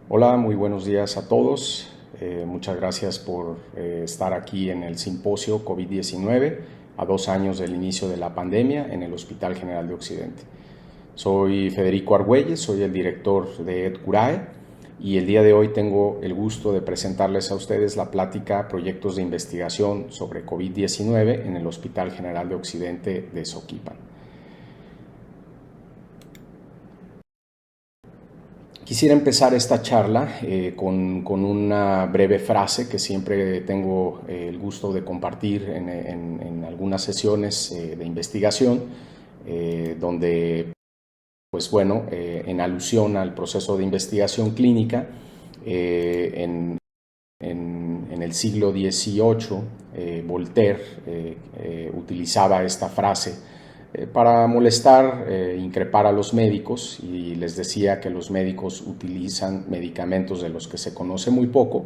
Hola, muy buenos días a todos. Muchas gracias por estar aquí en el simposio COVID-19 a 2 años del inicio de la pandemia en el Hospital General de Occidente. Soy Federico Argüelles, soy el director de EdCurae y el día de hoy tengo el gusto de presentarles a ustedes la plática Proyectos de Investigación sobre COVID-19 en el Hospital General de Occidente de Soquipan. Quisiera empezar esta charla con una breve frase que siempre tengo el gusto de compartir en algunas sesiones de investigación, donde, pues bueno, en alusión al proceso de investigación clínica, en el siglo XVIII, Voltaire utilizaba esta frase para molestar, increpar a los médicos, y les decía que los médicos utilizan medicamentos de los que se conoce muy poco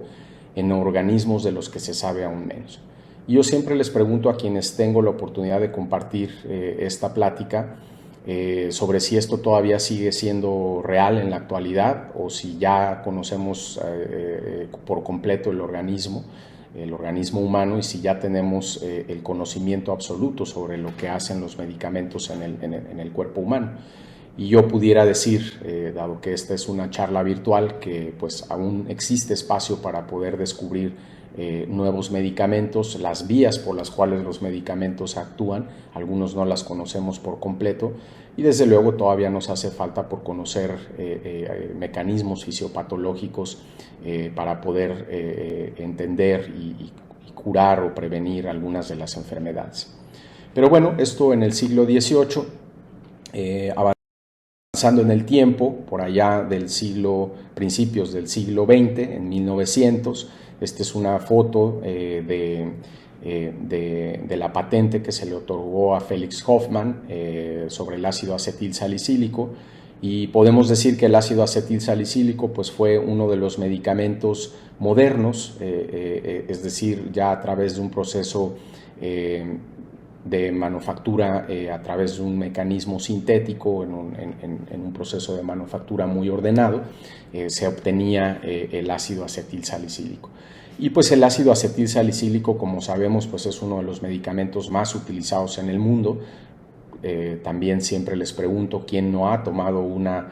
en organismos de los que se sabe aún menos. Y yo siempre les pregunto a quienes tengo la oportunidad de compartir esta plática sobre si esto todavía sigue siendo real en la actualidad o si ya conocemos por completo el organismo humano, y si ya tenemos el conocimiento absoluto sobre lo que hacen los medicamentos en el cuerpo humano. Y yo pudiera decir, dado que esta es una charla virtual, que pues aún existe espacio para poder descubrir nuevos medicamentos, las vías por las cuales los medicamentos actúan. Algunos no las conocemos por completo, y desde luego todavía nos hace falta por conocer mecanismos fisiopatológicos para poder entender y curar o prevenir algunas de las enfermedades. Pero bueno, esto en el siglo XVIII, avanzando en el tiempo, por allá del principios del siglo XX, en 1900, esta es una foto de la patente que se le otorgó a Felix Hoffmann sobre el ácido acetil salicílico, y podemos decir que el ácido acetil salicílico pues fue uno de los medicamentos modernos, es decir, ya a través de un proceso de manufactura a través de un mecanismo sintético, en un proceso de manufactura muy ordenado, se obtenía el ácido acetil salicílico. Y pues el ácido acetil salicílico, como sabemos, pues es uno de los medicamentos más utilizados en el mundo. También siempre les pregunto quién no ha tomado una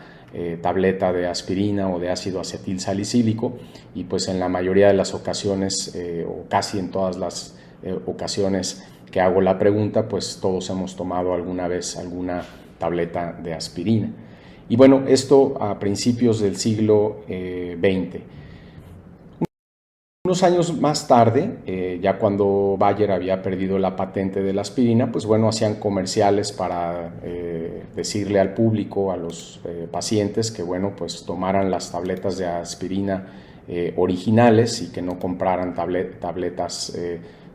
tableta de aspirina o de ácido acetil salicílico, y pues en la mayoría de las ocasiones, o casi en todas las ocasiones que hago la pregunta, pues todos hemos tomado alguna vez alguna tableta de aspirina. Y bueno, esto a principios del siglo XX. Unos años más tarde, ya cuando Bayer había perdido la patente de la aspirina, pues bueno, hacían comerciales para decirle al público, a los pacientes, que bueno, pues tomaran las tabletas de aspirina originales y que no compraran tabletas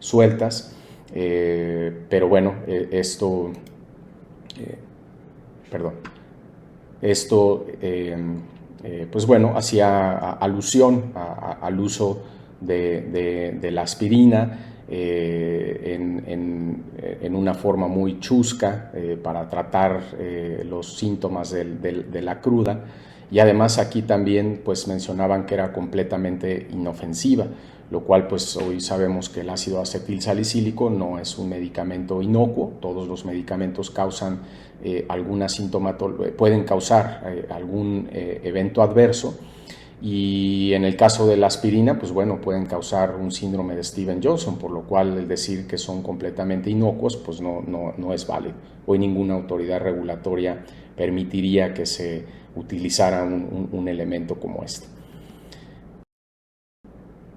sueltas. Pero bueno, esto pues bueno, hacía alusión al uso de la aspirina en una forma muy chusca para tratar los síntomas de la cruda. Y además aquí también pues mencionaban que era completamente inofensiva, lo cual pues hoy sabemos que el ácido acetil salicílico no es un medicamento inocuo. Todos los medicamentos causan alguna sintomatología, pueden causar algún evento adverso, y en el caso de la aspirina, pues bueno, pueden causar un síndrome de Stevens-Johnson, por lo cual el decir que son completamente inocuos pues no es válido. Hoy ninguna autoridad regulatoria permitiría que se utilizara un elemento como este.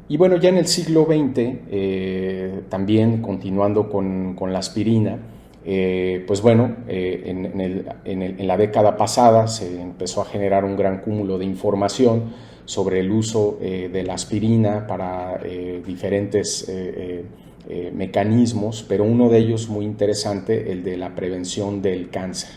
Y bueno, ya en el siglo XX, también continuando con la aspirina, pues bueno, en la década pasada se empezó a generar un gran cúmulo de información sobre el uso de la aspirina para diferentes mecanismos, pero uno de ellos muy interesante, el de la prevención del cáncer.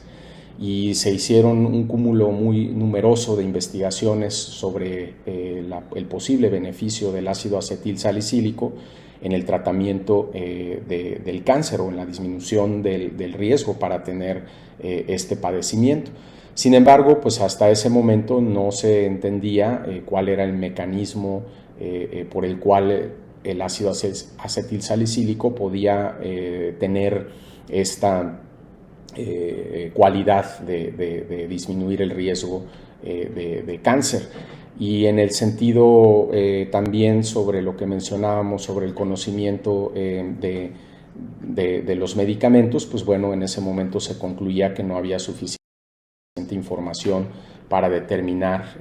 Y se hicieron un cúmulo muy numeroso de investigaciones sobre el posible beneficio del ácido acetil salicílico en el tratamiento del cáncer, o en la disminución del riesgo para tener este padecimiento. Sin embargo, pues hasta ese momento no se entendía cuál era el mecanismo por el cual el ácido acetilsalicílico podía tener esta cualidad de disminuir el riesgo de cáncer. Y en el sentido también sobre lo que mencionábamos sobre el conocimiento de los medicamentos, pues bueno, en ese momento se concluía que no había suficiente información para determinar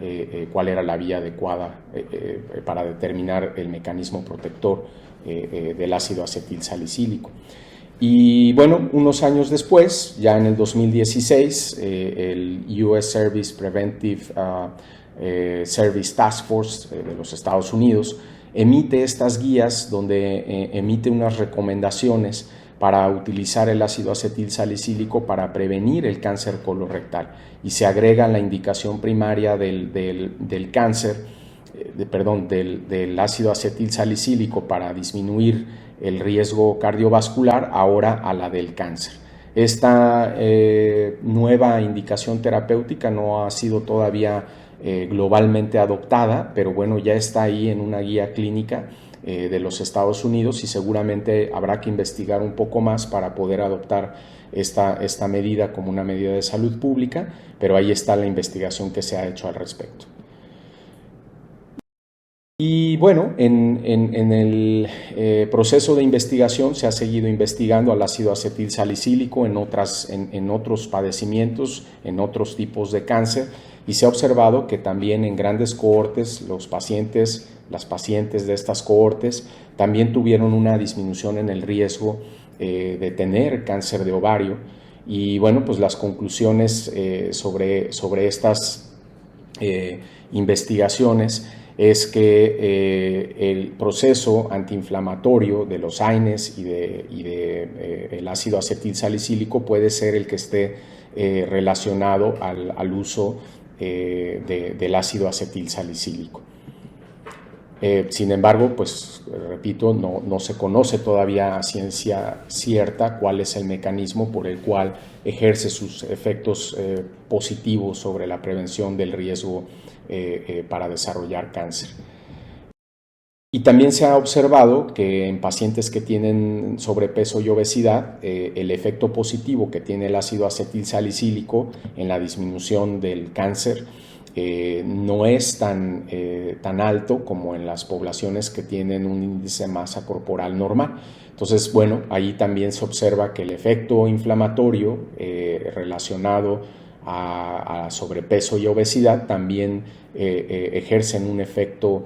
cuál era la vía adecuada para determinar el mecanismo protector del ácido acetilsalicílico. Y bueno, unos años después, ya en el 2016, el US Service Preventive Service Task Force de los Estados Unidos emite estas guías donde emite unas recomendaciones para utilizar el ácido acetilsalicílico para prevenir el cáncer colorectal y se agrega la indicación primaria del cáncer, del ácido acetilsalicílico para disminuir el riesgo cardiovascular ahora a la del cáncer. Esta nueva indicación terapéutica no ha sido todavía globalmente adoptada, pero bueno, ya está ahí en una guía clínica de los Estados Unidos y seguramente habrá que investigar un poco más para poder adoptar esta medida como una medida de salud pública, pero ahí está la investigación que se ha hecho al respecto. Y bueno, en el proceso de investigación se ha seguido investigando al ácido acetilsalicílico en otros padecimientos, en otros tipos de cáncer, y se ha observado que también en grandes cohortes las pacientes de estas cohortes también tuvieron una disminución en el riesgo de tener cáncer de ovario. Y bueno, pues las conclusiones sobre estas investigaciones es que el proceso antiinflamatorio de los AINES y el ácido acetilsalicílico puede ser el que esté relacionado al uso del ácido acetilsalicílico. Sin embargo, pues repito, no se conoce todavía a ciencia cierta cuál es el mecanismo por el cual ejerce sus efectos positivos sobre la prevención del riesgo para desarrollar cáncer. Y también se ha observado que en pacientes que tienen sobrepeso y obesidad, el efecto positivo que tiene el ácido acetilsalicílico en la disminución del cáncer no es tan alto como en las poblaciones que tienen un índice de masa corporal normal. Entonces, bueno, ahí también se observa que el efecto inflamatorio relacionado a sobrepeso y obesidad también ejercen un efecto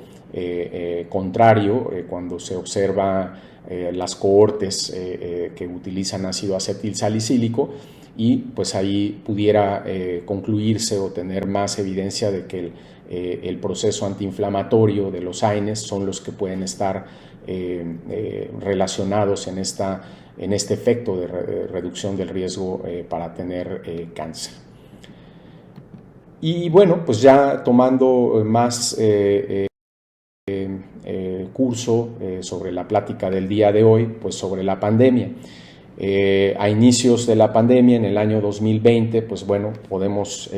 contrario cuando se observa las cohortes que utilizan ácido acetilsalicílico y pues ahí pudiera concluirse o tener más evidencia de que el proceso antiinflamatorio de los AINES son los que pueden estar relacionados en este efecto de reducción del riesgo para tener cáncer. Y bueno, pues ya tomando más curso sobre la plática del día de hoy, pues sobre la pandemia. A inicios de la pandemia, en el año 2020, pues bueno, podemos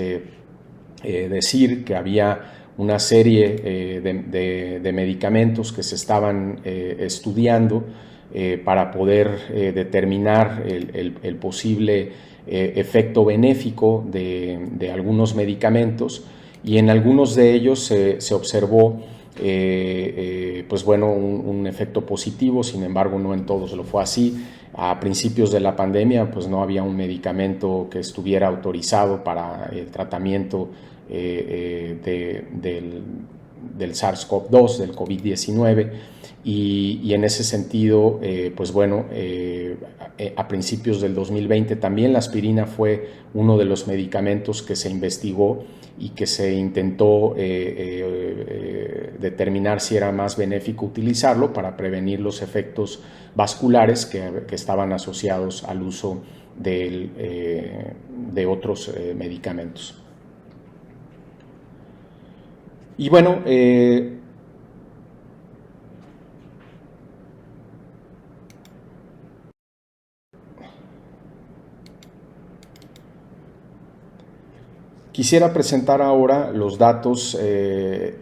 decir que había una serie de medicamentos que se estaban estudiando para poder determinar el posible efecto benéfico de algunos medicamentos y en algunos de ellos se observó pues bueno, un efecto positivo, sin embargo no en todos lo fue así. A principios de la pandemia pues no había un medicamento que estuviera autorizado para el tratamiento del SARS-CoV-2, del COVID-19 y en ese sentido pues bueno, a principios del 2020 también la aspirina fue uno de los medicamentos que se investigó y que se intentó determinar si era más benéfico utilizarlo para prevenir los efectos vasculares que estaban asociados al uso de otros medicamentos. Y bueno, Quisiera presentar ahora los datos que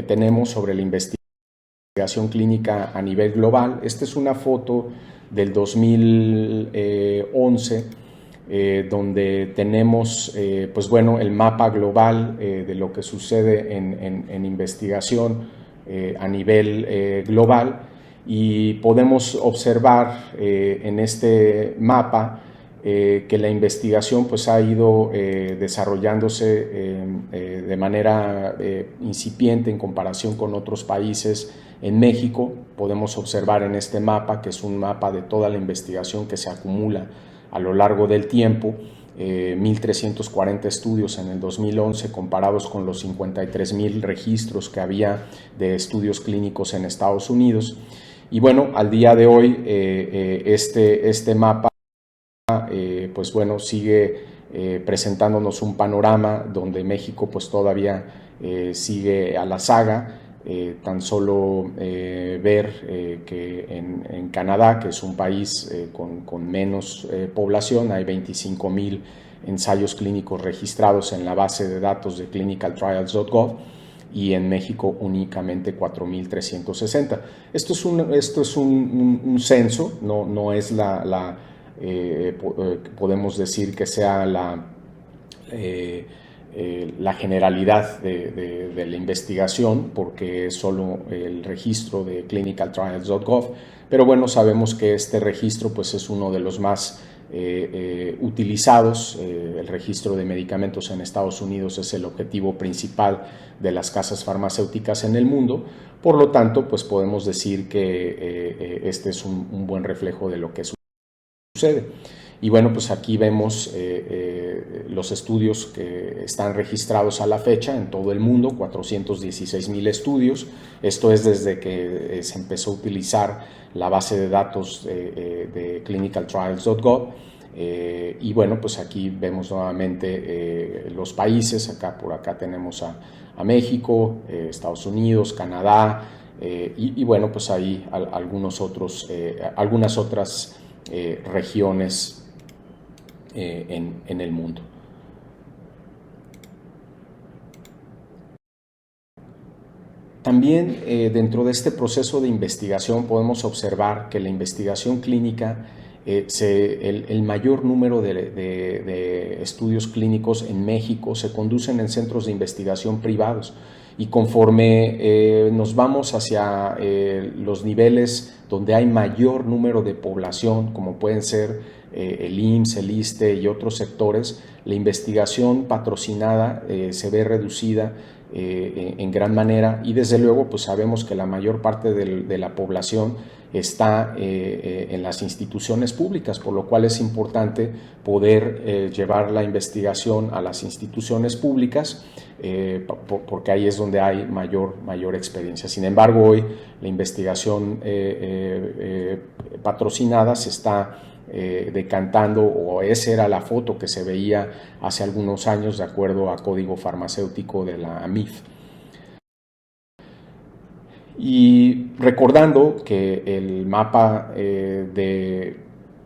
tenemos sobre la investigación clínica a nivel global. Esta es una foto del 2011, donde tenemos pues bueno, el mapa global de lo que sucede en investigación a nivel global, y podemos observar en este mapa que la investigación pues ha ido desarrollándose de manera incipiente en comparación con otros países. En México podemos observar en este mapa, que es un mapa de toda la investigación que se acumula a lo largo del tiempo, 1.340 estudios en el 2011 comparados con los 53.000 registros que había de estudios clínicos en Estados Unidos. Y bueno, al día de hoy este mapa pues bueno, sigue presentándonos un panorama donde México pues todavía sigue a la saga. Tan solo ver que en Canadá, que es un país con menos población, hay 25.000 ensayos clínicos registrados en la base de datos de clinicaltrials.gov, y en México únicamente 4.360. Esto es un censo, no es podemos decir que sea la generalidad de la investigación, porque es solo el registro de clinicaltrials.gov, pero bueno, sabemos que este registro pues es uno de los más utilizados. El registro de medicamentos en Estados Unidos es el objetivo principal de las casas farmacéuticas en el mundo. Por lo tanto, pues podemos decir que este es un buen reflejo de lo que sucede. Y bueno, pues aquí vemos los estudios que están registrados a la fecha en todo el mundo, 416.000 estudios. Esto es desde que se empezó a utilizar la base de datos de clinicaltrials.gov. Y bueno, pues aquí vemos nuevamente los países. Por acá tenemos a México, Estados Unidos, Canadá, y bueno, pues ahí algunas otras regiones en el mundo. También dentro de este proceso de investigación podemos observar que la investigación clínica, el mayor número de estudios clínicos en México se conducen en centros de investigación privados, y conforme nos vamos hacia los niveles donde hay mayor número de población, como pueden ser el IMSS, el ISSSTE y otros sectores, la investigación patrocinada se ve reducida en gran manera, y desde luego pues sabemos que la mayor parte de la población está en las instituciones públicas, por lo cual es importante poder llevar la investigación a las instituciones públicas, porque ahí es donde hay mayor experiencia. Sin embargo, hoy la investigación patrocinada se está decantando, o esa era la foto que se veía hace algunos años de acuerdo a código farmacéutico de la AMIF. Y recordando que el mapa de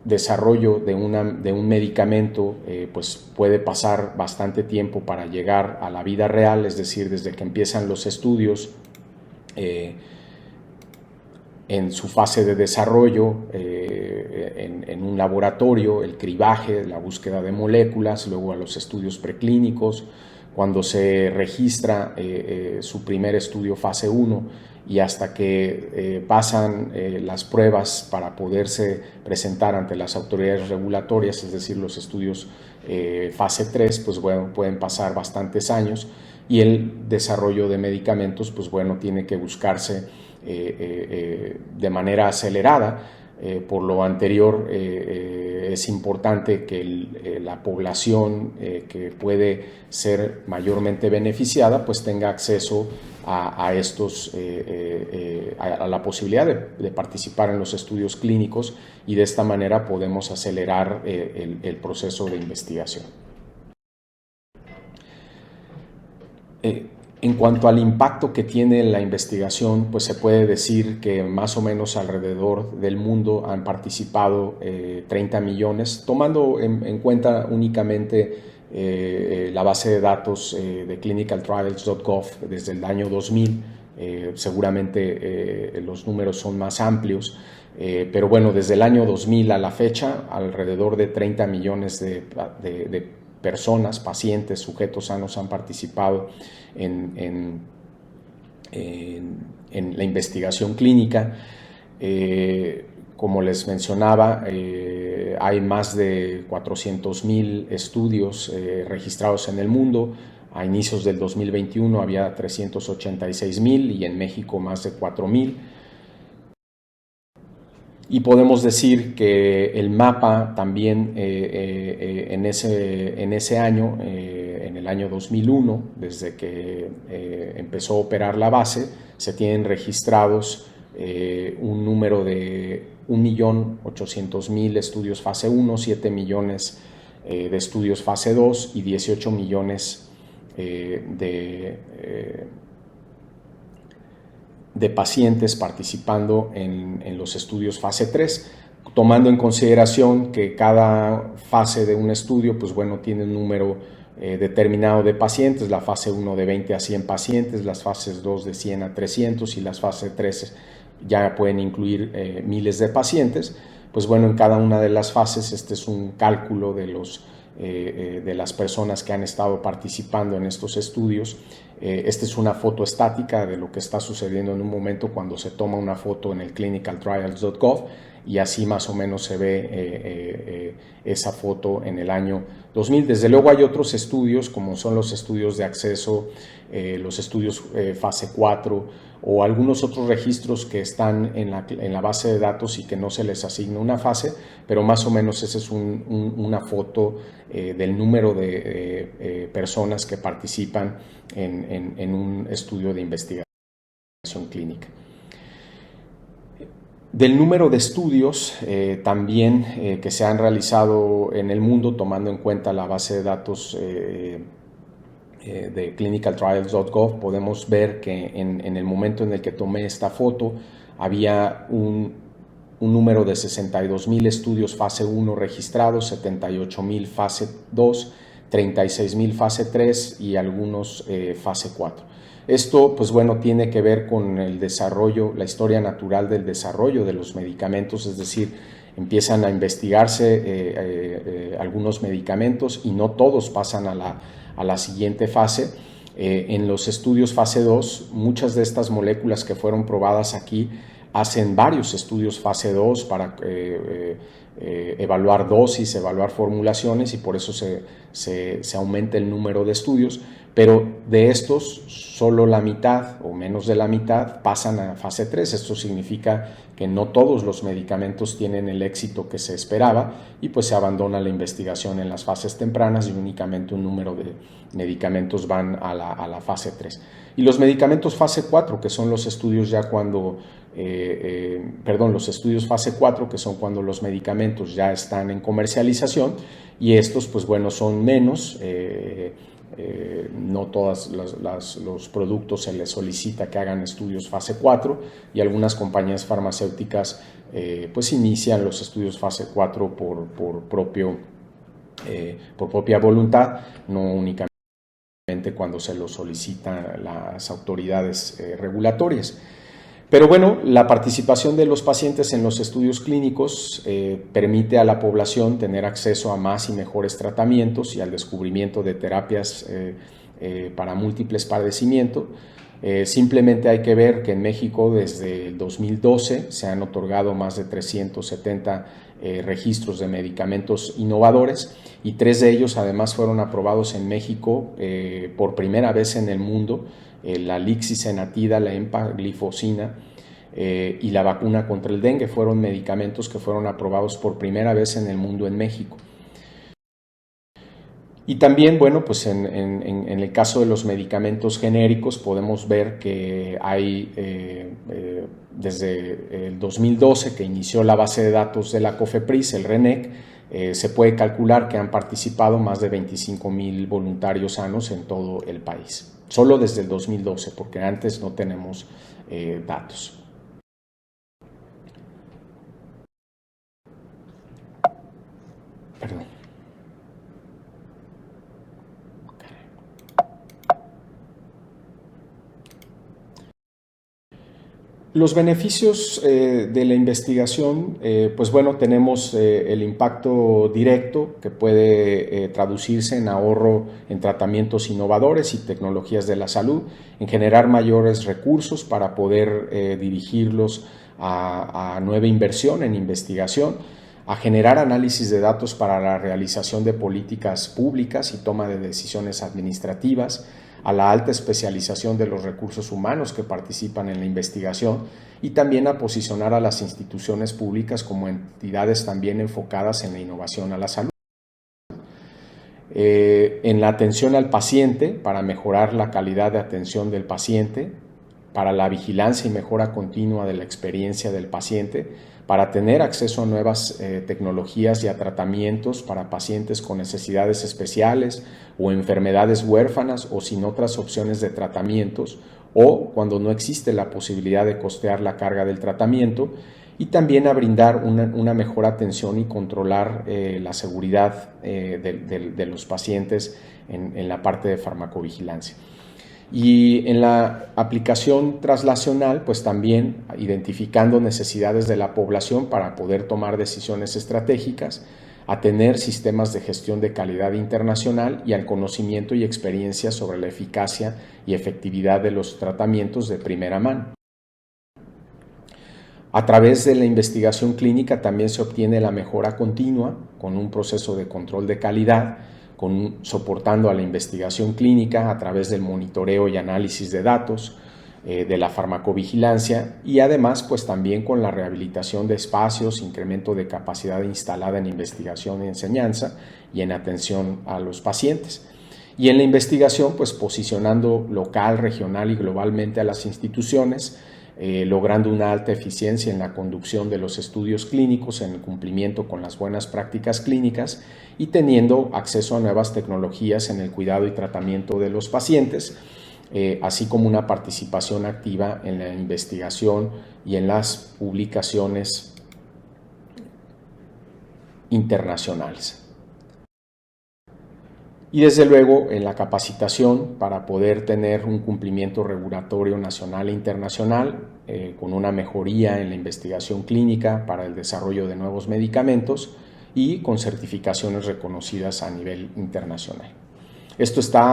desarrollo de un medicamento pues puede pasar bastante tiempo para llegar a la vida real, es decir, desde que empiezan los estudios en su fase de desarrollo en un laboratorio, el cribaje, la búsqueda de moléculas, luego a los estudios preclínicos, cuando se registra su primer estudio fase 1, y hasta que pasan las pruebas para poderse presentar ante las autoridades regulatorias, es decir, los estudios fase 3, pues bueno, pueden pasar bastantes años, y el desarrollo de medicamentos, pues bueno, tiene que buscarse de manera acelerada. Por lo anterior, es importante que la población que puede ser mayormente beneficiada pues tenga acceso a la posibilidad de participar en los estudios clínicos, y de esta manera podemos acelerar el proceso de investigación. En cuanto al impacto que tiene la investigación, pues se puede decir que más o menos alrededor del mundo han participado 30 millones, tomando en cuenta únicamente la base de datos de clinicaltrials.gov desde el año 2000. Seguramente los números son más amplios, pero bueno, desde el año 2000 a la fecha, alrededor de 30 millones de personas, pacientes, sujetos sanos han participado en la investigación clínica. Como les mencionaba, hay más de 400,000 estudios registrados en el mundo. A inicios del 2021 había 386,000 y en México más de 4,000. Y podemos decir que el mapa también en ese año, en el año 2001, desde que empezó a operar la base, se tienen registrados un número de 1.800.000 estudios fase 1, 7 millones de estudios fase 2 y 18 millones de pacientes participando en los estudios fase 3, tomando en consideración que cada fase de un estudio, pues bueno, tiene un número determinado de pacientes, la fase 1 de 20 a 100 pacientes, las fases 2 de 100 a 300 y las fases 3 ya pueden incluir miles de pacientes. Pues bueno, en cada una de las fases este es un cálculo de las personas que han estado participando en estos estudios. Esta es una foto estática de lo que está sucediendo en un momento cuando se toma una foto en el clinicaltrials.gov y así más o menos se ve esa foto en el año 2000. Desde luego hay otros estudios como son los estudios de acceso, los estudios fase 4 o algunos otros registros que están en la base de datos y que no se les asigna una fase, pero más o menos esa es una foto del número de personas que participan en un estudio de investigación clínica. Del número de estudios también que se han realizado en el mundo, tomando en cuenta la base de datos de clinicaltrials.gov, podemos ver que en el momento en el que tomé esta foto había un número de 62,000 estudios fase 1 registrados, 78,000 fase 2, 36,000 fase 3 y algunos fase 4. Esto, pues bueno, tiene que ver con el desarrollo, la historia natural del desarrollo de los medicamentos, es decir, empiezan a investigarse algunos medicamentos y no todos pasan a la siguiente fase. En los estudios fase 2, muchas de estas moléculas que fueron probadas aquí hacen varios estudios fase 2 para evaluar dosis, evaluar formulaciones y por eso se aumenta el número de estudios, pero de estos solo la mitad o menos de la mitad pasan a fase 3. Esto significa que no todos los medicamentos tienen el éxito que se esperaba y pues se abandona la investigación en las fases tempranas y únicamente un número de medicamentos van a la fase 3. Y los medicamentos fase 4, que son los estudios ya cuando, los estudios fase 4, que son cuando los medicamentos ya están en comercialización y estos, pues bueno, son menos. No todos los productos se les solicita que hagan estudios fase 4 y algunas compañías farmacéuticas pues inician los estudios fase 4 por propia voluntad, no únicamente cuando se lo solicitan las autoridades regulatorias. Pero bueno, la participación de los pacientes en los estudios clínicos permite a la población tener acceso a más y mejores tratamientos y al descubrimiento de terapias para múltiples padecimientos. Simplemente hay que ver que en México desde el 2012 se han otorgado más de 370 registros de medicamentos innovadores y 3 de ellos además fueron aprobados en México por primera vez en el mundo. La lixisenatida, la empaglifosina y la vacuna contra el dengue fueron medicamentos que fueron aprobados por primera vez en el mundo en México. Y también, bueno, pues en el caso de los medicamentos genéricos podemos ver que hay desde el 2012 que inició la base de datos de la COFEPRIS, el RENEC, se puede calcular que han participado más de 25,000 voluntarios sanos en todo el país. Solo desde el 2012, porque antes no tenemos datos. Perdón. Los beneficios de la investigación, pues bueno, tenemos el impacto directo que puede traducirse en ahorro en tratamientos innovadores y tecnologías de la salud, en generar mayores recursos para poder dirigirlos a nueva inversión en investigación, a generar análisis de datos para la realización de políticas públicas y toma de decisiones administrativas, a la alta especialización de los recursos humanos que participan en la investigación y también a posicionar a las instituciones públicas como entidades también enfocadas en la innovación a la salud. En la atención al paciente, para mejorar la calidad de atención del paciente, para la vigilancia y mejora continua de la experiencia del paciente, para tener acceso a nuevas tecnologías y a tratamientos para pacientes con necesidades especiales o enfermedades huérfanas o sin otras opciones de tratamientos, o cuando no existe la posibilidad de costear la carga del tratamiento, y también a brindar una mejor atención y controlar la seguridad de los pacientes en la parte de farmacovigilancia. Y en la aplicación translacional, pues también identificando necesidades de la población para poder tomar decisiones estratégicas, a tener sistemas de gestión de calidad internacional y al conocimiento y experiencia sobre la eficacia y efectividad de los tratamientos de primera mano. A través de la investigación clínica también se obtiene la mejora continua con un proceso de control de calidad, soportando a la investigación clínica a través del monitoreo y análisis de datos, de la farmacovigilancia y además pues también con la rehabilitación de espacios, incremento de capacidad instalada en investigación y enseñanza y en atención a los pacientes. Y en la investigación pues posicionando local, regional y globalmente a las instituciones, logrando una alta eficiencia en la conducción de los estudios clínicos, en el cumplimiento con las buenas prácticas clínicas y teniendo acceso a nuevas tecnologías en el cuidado y tratamiento de los pacientes, así como una participación activa en la investigación y en las publicaciones internacionales. Y desde luego en la capacitación para poder tener un cumplimiento regulatorio nacional e internacional con una mejoría en la investigación clínica para el desarrollo de nuevos medicamentos y con certificaciones reconocidas a nivel internacional. Esto está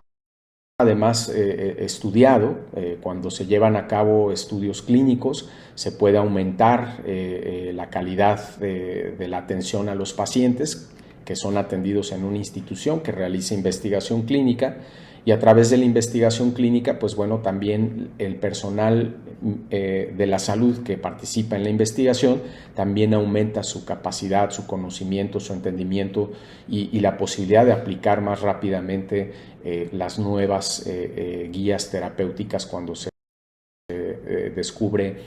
además estudiado. Cuando se llevan a cabo estudios clínicos se puede aumentar la calidad de la atención a los pacientes que son atendidos en una institución que realiza investigación clínica, y a través de la investigación clínica, pues bueno, también el personal de la salud que participa en la investigación también aumenta su capacidad, su conocimiento, su entendimiento y la posibilidad de aplicar más rápidamente las nuevas guías terapéuticas cuando se descubre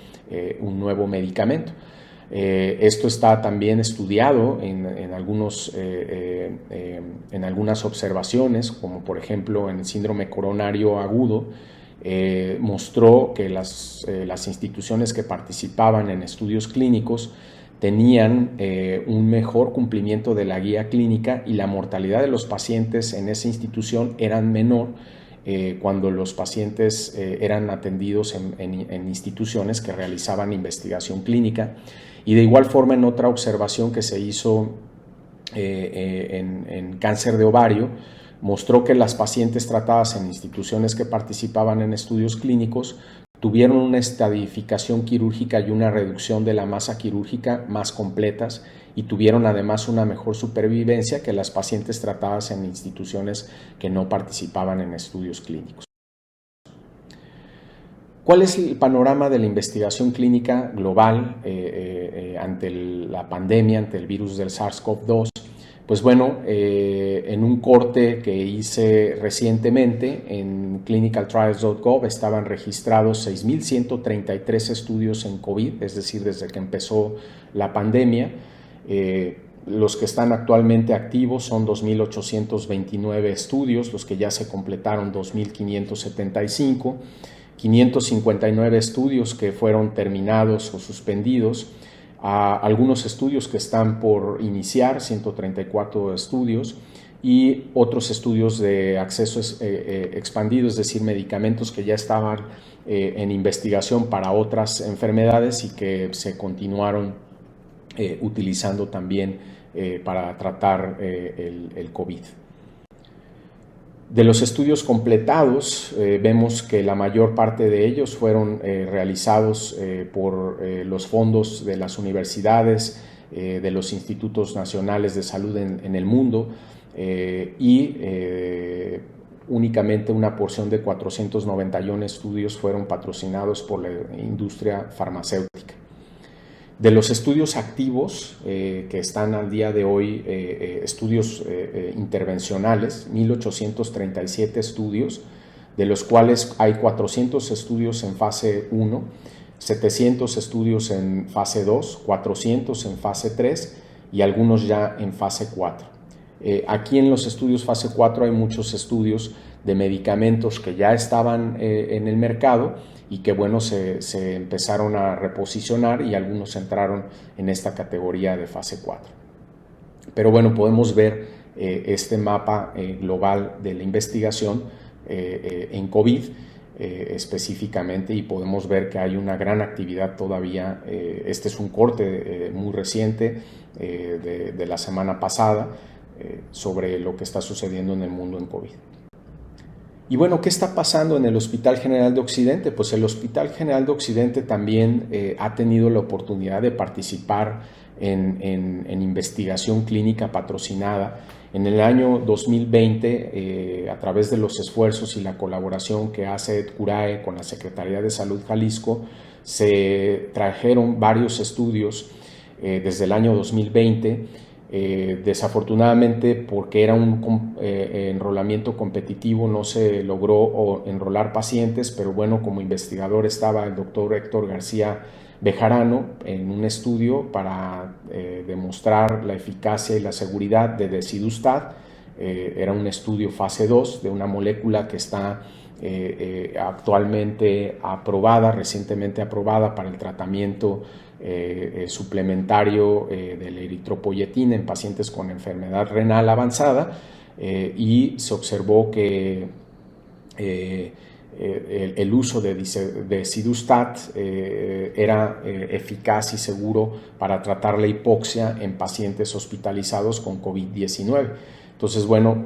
un nuevo medicamento. Esto está también estudiado en algunas observaciones, como por ejemplo en el síndrome coronario agudo. Mostró que las instituciones que participaban en estudios clínicos tenían un mejor cumplimiento de la guía clínica y la mortalidad de los pacientes en esa institución eran menor cuando los pacientes eran atendidos en instituciones que realizaban investigación clínica. Y de igual forma, en otra observación que se hizo en cáncer de ovario, mostró que las pacientes tratadas en instituciones que participaban en estudios clínicos tuvieron una estadificación quirúrgica y una reducción de la masa quirúrgica más completas y tuvieron además una mejor supervivencia que las pacientes tratadas en instituciones que no participaban en estudios clínicos. ¿Cuál es el panorama de la investigación clínica global ante la pandemia, ante el virus del SARS-CoV-2? Pues bueno, en un corte que hice recientemente en clinicaltrials.gov estaban registrados 6.133 estudios en COVID, es decir, desde que empezó la pandemia. Los que están actualmente activos son 2.829 estudios, los que ya se completaron 2.575, 559 estudios que fueron terminados o suspendidos, algunos estudios que están por iniciar, 134 estudios, y otros estudios de acceso expandido, es decir, medicamentos que ya estaban en investigación para otras enfermedades y que se continuaron utilizando también para tratar el COVID. De los estudios completados, vemos que la mayor parte de ellos fueron realizados por los fondos de las universidades, de los institutos nacionales de salud en el mundo y únicamente una porción de 491 estudios fueron patrocinados por la industria farmacéutica. De los estudios activos que están al día de hoy, estudios intervencionales, 1837 estudios, de los cuales hay 400 estudios en fase 1, 700 estudios en fase 2, 400 en fase 3 y algunos ya en fase 4. Aquí en los estudios fase 4 hay muchos estudios de medicamentos que ya estaban en el mercado y que bueno, se empezaron a reposicionar y algunos entraron en esta categoría de fase 4. Pero bueno, podemos ver este mapa global de la investigación en COVID específicamente y podemos ver que hay una gran actividad todavía. Este es un corte muy reciente de la semana pasada sobre lo que está sucediendo en el mundo en COVID. Y bueno, ¿qué está pasando en el Hospital General de Occidente? Pues el Hospital General de Occidente también ha tenido la oportunidad de participar en investigación clínica patrocinada. En el año 2020, a través de los esfuerzos y la colaboración que hace EDCURAE con la Secretaría de Salud Jalisco, se trajeron varios estudios desde el año 2020. Desafortunadamente, porque era un enrolamiento competitivo, no se logró enrolar pacientes, pero bueno, como investigador estaba el doctor Héctor García Bejarano en un estudio para demostrar la eficacia y la seguridad de Desidustat. Era un estudio fase 2 de una molécula que está actualmente aprobada, recientemente aprobada para el tratamiento suplementario de la eritropoyetina en pacientes con enfermedad renal avanzada y se observó que el uso de Desidustat era eficaz y seguro para tratar la hipoxia en pacientes hospitalizados con COVID-19. Entonces, bueno,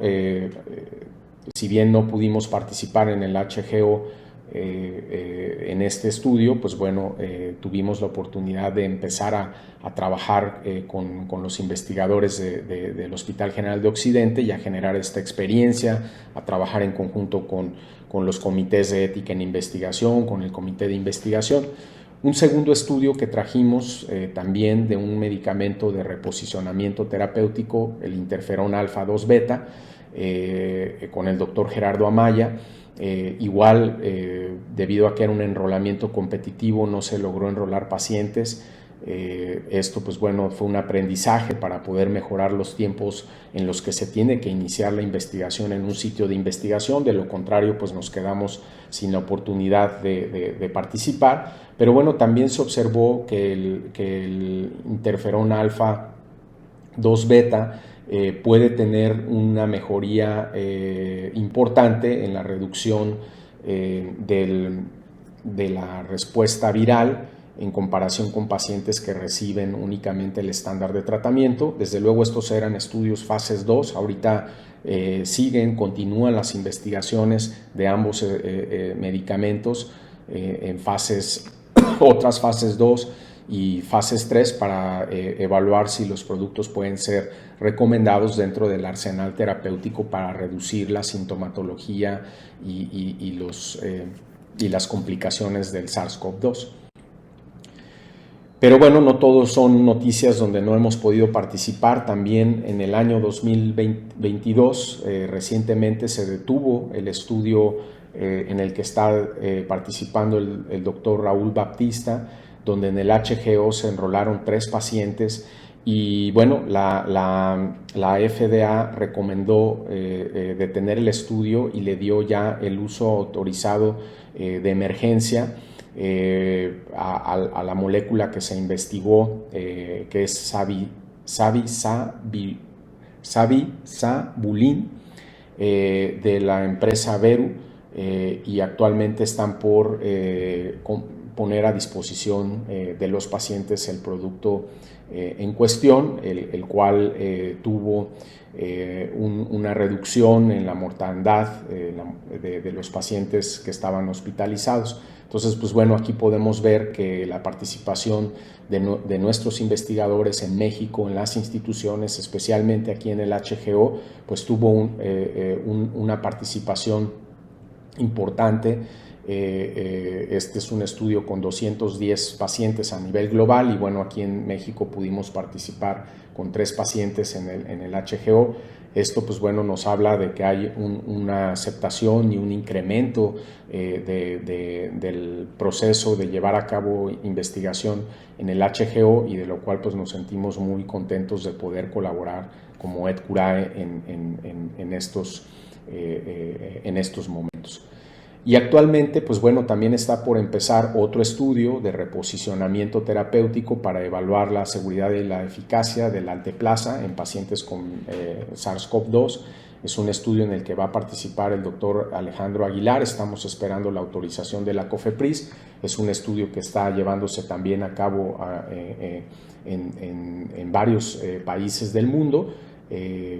si bien no pudimos participar en el HGO en este estudio, pues bueno, tuvimos la oportunidad de empezar a trabajar con los investigadores del Hospital General de Occidente y a generar esta experiencia, a trabajar en conjunto con los comités de ética en investigación, con el comité de investigación. Un segundo estudio que trajimos también de un medicamento de reposicionamiento terapéutico, el interferón alfa 2 beta, con el doctor Gerardo Amaya. Igual, debido a que era un enrolamiento competitivo, no se logró enrolar pacientes. Esto, pues bueno, fue un aprendizaje para poder mejorar los tiempos en los que se tiene que iniciar la investigación en un sitio de investigación. De lo contrario, pues nos quedamos sin la oportunidad de participar. Pero bueno, también se observó que el interferón alfa 2 beta puede tener una mejoría importante en la reducción de la respuesta viral en comparación con pacientes que reciben únicamente el estándar de tratamiento. Desde luego, estos eran estudios fases 2, ahorita continúan las investigaciones de ambos medicamentos en otras fases 2 y fases 3 para evaluar si los productos pueden ser recomendados dentro del arsenal terapéutico para reducir la sintomatología y las complicaciones del SARS-CoV-2. Pero bueno, no todos son noticias donde no hemos podido participar. También en el año 2022, recientemente se detuvo el estudio en el que está participando el doctor Raúl Baptista, donde en el HGO se enrolaron 3 pacientes y bueno, la FDA recomendó detener el estudio y le dio ya el uso autorizado de emergencia a la molécula que se investigó, que es Sabulin, de la empresa Veru, y actualmente están por poner a disposición de los pacientes el producto en cuestión, el cual tuvo una reducción en la mortandad de los pacientes que estaban hospitalizados. Entonces, pues bueno, aquí podemos ver que la participación de nuestros investigadores en México, en las instituciones, especialmente aquí en el HGO, pues tuvo una participación importante. Este es un estudio con 210 pacientes a nivel global y bueno, aquí en México pudimos participar con 3 pacientes en el HGO. Esto pues bueno nos habla de que hay una aceptación y un incremento del proceso de llevar a cabo investigación en el HGO, y de lo cual pues nos sentimos muy contentos de poder colaborar como EdCurae en estos momentos. Y actualmente, pues bueno, también está por empezar otro estudio de reposicionamiento terapéutico para evaluar la seguridad y la eficacia del alteplasa en pacientes con SARS-CoV-2. Es un estudio en el que va a participar el doctor Alejandro Aguilar. Estamos esperando la autorización de la COFEPRIS. Es un estudio que está llevándose también a cabo en varios países del mundo.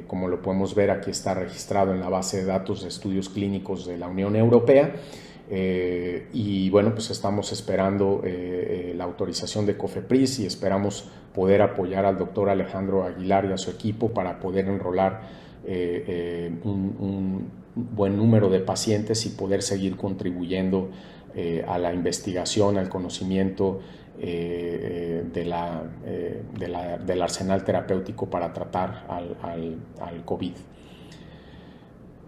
Como lo podemos ver, aquí está registrado en la base de datos de estudios clínicos de la Unión Europea, y bueno, pues estamos esperando la autorización de COFEPRIS y esperamos poder apoyar al doctor Alejandro Aguilar y a su equipo para poder enrolar un buen número de pacientes y poder seguir contribuyendo a la investigación, al conocimiento del arsenal terapéutico para tratar al COVID.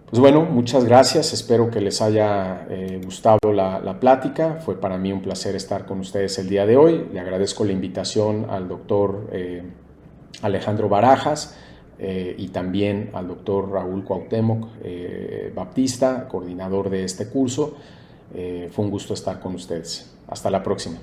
Pues bueno, muchas gracias, espero que les haya gustado la plática. Fue para mí un placer estar con ustedes el día de hoy. Le agradezco la invitación al doctor Alejandro Barajas y también al doctor Raúl Cuauhtémoc Baptista, coordinador de este curso. Fue un gusto estar con ustedes. Hasta la próxima.